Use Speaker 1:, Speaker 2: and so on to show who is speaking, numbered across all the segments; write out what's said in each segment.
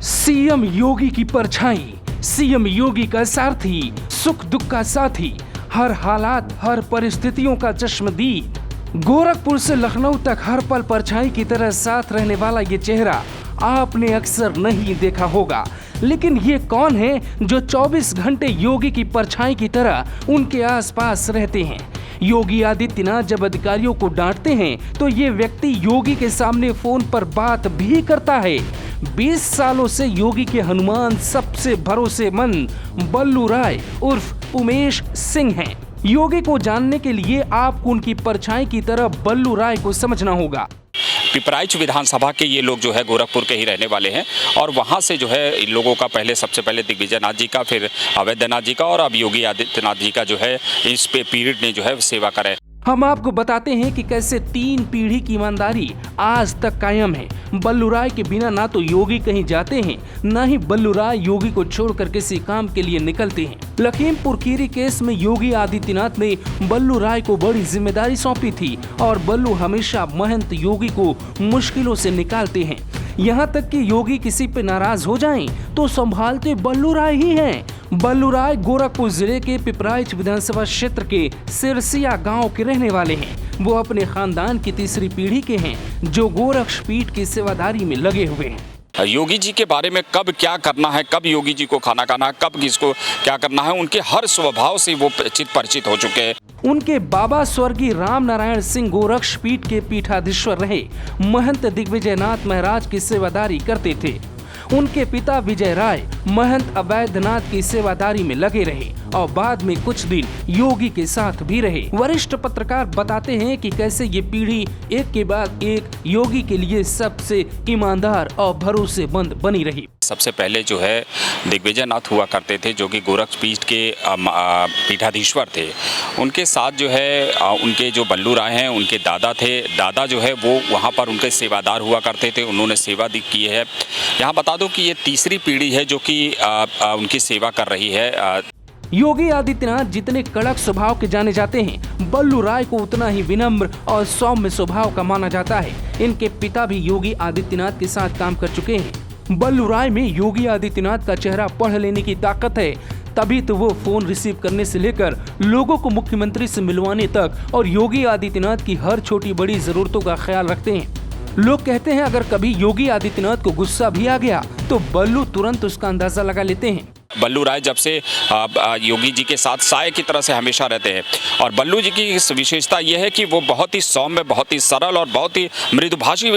Speaker 1: CM योगी की परछाई, CM योगी का सारथी, सुख दुख का साथी, हर हालात हर परिस्थितियों का चश्मदीद। गोरखपुर से लखनऊ तक हर पल परछाई की तरह साथ रहने वाला ये चेहरा आपने अक्सर नहीं देखा होगा, लेकिन ये कौन है जो 24 घंटे योगी की परछाई की तरह उनके आसपास रहते हैं। योगी आदित्यनाथ जब अधिकारियों को डांटते हैं तो ये व्यक्ति योगी के सामने फोन पर बात भी करता है। 20 सालों से योगी के हनुमान सबसे भरोसेमंद बल्लू राय उर्फ उमेश सिंह हैं। योगी को जानने के लिए आपको उनकी परछाई की तरह बल्लू राय को समझना होगा।
Speaker 2: पिपराइच विधानसभा के ये लोग जो है गोरखपुर के ही रहने वाले हैं और वहाँ से जो है इन लोगों का पहले सबसे पहले दिग्विजय नाथ जी का, फिर अवैधनाथ जी का और अब योगी आदित्यनाथ जी का जो है इस पे पीरियड ने जो है सेवा करे।
Speaker 1: हम आपको बताते हैं कि कैसे 3 पीढ़ी की ईमानदारी आज तक कायम है। बल्लू राय के बिना ना तो योगी कहीं जाते हैं, ना ही बल्लू राय योगी को छोड़कर किसी काम के लिए निकलते हैं। लखीमपुर खीरी केस में योगी आदित्यनाथ ने बल्लू राय को बड़ी जिम्मेदारी सौंपी थी और बल्लू हमेशा महंत योगी को मुश्किलों से निकालते हैं। यहाँ तक कि योगी किसी पे नाराज हो जाएं तो संभालते बल्लू राय ही हैं। बल्लू राय गोरखपुर जिले के पिपराइच विधानसभा क्षेत्र के सिरसिया गांव के रहने वाले हैं। वो अपने खानदान की तीसरी पीढ़ी के हैं जो गोरक्षपीठ की सेवादारी में लगे हुए हैं।
Speaker 2: योगी जी के बारे में कब क्या करना है, कब योगी जी को खाना खाना है, कब किसको क्या करना है, उनके हर स्वभाव से वो परिचित हो चुके हैं।
Speaker 1: उनके बाबा स्वर्गीय राम नारायण सिंह गोरक्षपीठ के पीठाधीश्वर रहे। महंत दिग्विजय नाथ महाराज की सेवादारी करते थे। उनके पिता विजय राय महंत अवैधनाथ की सेवादारी में लगे रहे और बाद में कुछ दिन योगी के साथ भी रहे। वरिष्ठ पत्रकार बताते हैं कि कैसे ये पीढ़ी एक के बाद एक योगी के लिए सबसे ईमानदार और भरोसेमंद बनी रही।
Speaker 2: सबसे पहले जो है दिग्विजय नाथ हुआ करते थे जो कि गोरखपीठ के पीठाधीश्वर थे। उनके साथ जो है उनके जो बल्लू राय हैं उनके दादा थे। दादा जो है वो वहाँ पर उनके सेवादार हुआ करते थे, उन्होंने सेवा की है। यहाँ बता दूं कि ये तीसरी पीढ़ी है जो कि उनकी सेवा कर रही है।
Speaker 1: योगी आदित्यनाथ जितने कड़क स्वभाव के जाने जाते हैं, बल्लू राय को उतना ही विनम्र और सौम्य स्वभाव का माना जाता है। इनके पिता भी योगी आदित्यनाथ के साथ काम कर चुके हैं। बल्लू राय में योगी आदित्यनाथ का चेहरा पढ़ लेने की ताकत है, तभी तो वो फोन रिसीव करने से लेकर लोगों को मुख्यमंत्री से मिलवाने तक और योगी आदित्यनाथ की हर छोटी बड़ी जरूरतों का ख्याल रखते हैं। लोग कहते हैं अगर कभी योगी आदित्यनाथ को गुस्सा भी आ गया तो बल्लू तुरंत उसका अंदाजा लगा लेते हैं।
Speaker 2: बल्लू राय जब से योगी जी के साथ साए की तरह से हमेशा रहते हैं और बल्लू जी की विशेषता यह है कि वो बहुत ही सौम्य, बहुत ही सरल और बहुत ही मृदुभाषी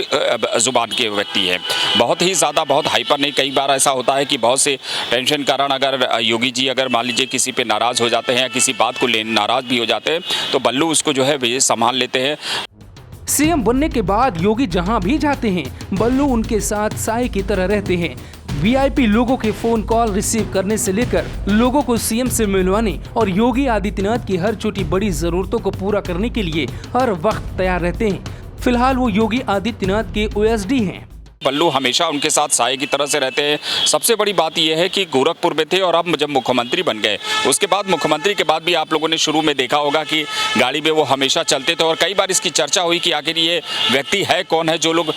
Speaker 2: जुबान के व्यक्ति हैं। बहुत ही ज़्यादा बहुत हाइपर नहीं। कई बार ऐसा होता है कि बहुत से टेंशन कारण अगर योगी जी अगर मान लीजिए किसी पे नाराज़ हो जाते हैं या किसी बात को लेकर नाराज़ भी हो जाते हैं तो बल्लू उसको जो है संभाल लेते हैं।
Speaker 1: सीएम बनने के बाद योगी जहां भी जाते हैं बल्लू उनके साथ साए की तरह रहते हैं। वीआईपी लोगों के फोन कॉल रिसीव करने से लेकर लोगों को सीएम से मिलवाने और योगी आदित्यनाथ की हर छोटी बड़ी जरूरतों को पूरा करने के लिए हर वक्त तैयार रहते हैं। फिलहाल वो योगी आदित्यनाथ के ओएसडी हैं।
Speaker 2: बल्लू हमेशा उनके साथ साए की तरह से रहते हैं। सबसे बड़ी बात यह है कि गोरखपुर में थे और अब जब मुख्यमंत्री बन गए उसके बाद मुख्यमंत्री के बाद भी आप लोगों ने शुरू में देखा होगा कि गाड़ी में वो हमेशा चलते थे और कई बार इसकी चर्चा हुई कि आखिर ये व्यक्ति है कौन है। जो लोग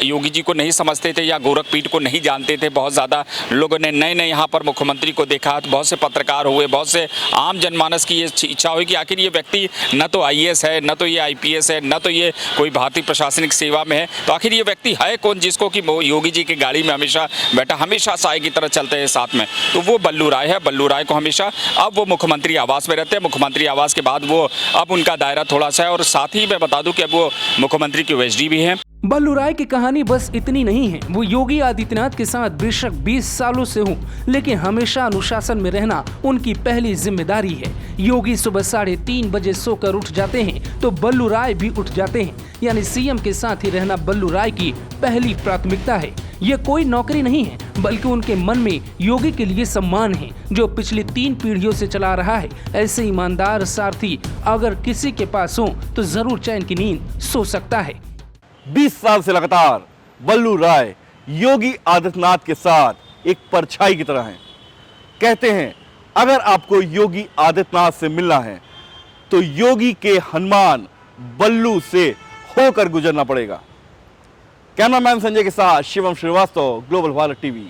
Speaker 2: योगी जी को नहीं समझते थे या गोरखपीठ को नहीं जानते थे, बहुत ज़्यादा लोगों ने नए नए यहाँ पर मुख्यमंत्री को देखा, बहुत से पत्रकार हुए, बहुत से आम जनमानस की ये इच्छा हुई कि आखिर ये व्यक्ति न तो IAS है, न तो ये IPS है, न तो ये कोई भारतीय प्रशासनिक सेवा में है, तो आखिर ये व्यक्ति है कौन जिसको कि वो योगी जी की गाड़ी में हमेशा बैठा, हमेशा साए की तरह चलते हैं साथ में। तो वो बल्लू राय है। बल्लू राय को हमेशा अब वो मुख्यमंत्री आवास में रहते हैं। मुख्यमंत्री आवास के बाद वो अब उनका दायरा थोड़ा सा है और साथ ही मैं बता दूं कि अब वो मुख्यमंत्री के OSD भी हैं।
Speaker 1: बल्लू राय की कहानी बस इतनी नहीं है। वो योगी आदित्यनाथ के साथ बेशक 20 सालों से हूँ, लेकिन हमेशा अनुशासन में रहना उनकी पहली जिम्मेदारी है। योगी सुबह 3:30 बजे सोकर उठ जाते हैं तो बल्लू राय भी उठ जाते हैं, यानी सीएम के साथ ही रहना बल्लू राय की पहली प्राथमिकता है। ये कोई नौकरी नहीं है बल्कि उनके मन में योगी के लिए सम्मान है जो पिछली 3 पीढ़ियों से चला रहा है। ऐसे ईमानदार सारथी अगर किसी के पास हो तो जरूर चैन की नींद सो सकता है।
Speaker 3: 20 साल से लगातार बल्लू राय योगी आदित्यनाथ के साथ एक परछाई की तरह हैं। कहते हैं अगर आपको योगी आदित्यनाथ से मिलना है तो योगी के हनुमान बल्लू से होकर गुजरना पड़ेगा। कैमरामैन संजय के साथ शिवम श्रीवास्तव, ग्लोबल भारत टीवी।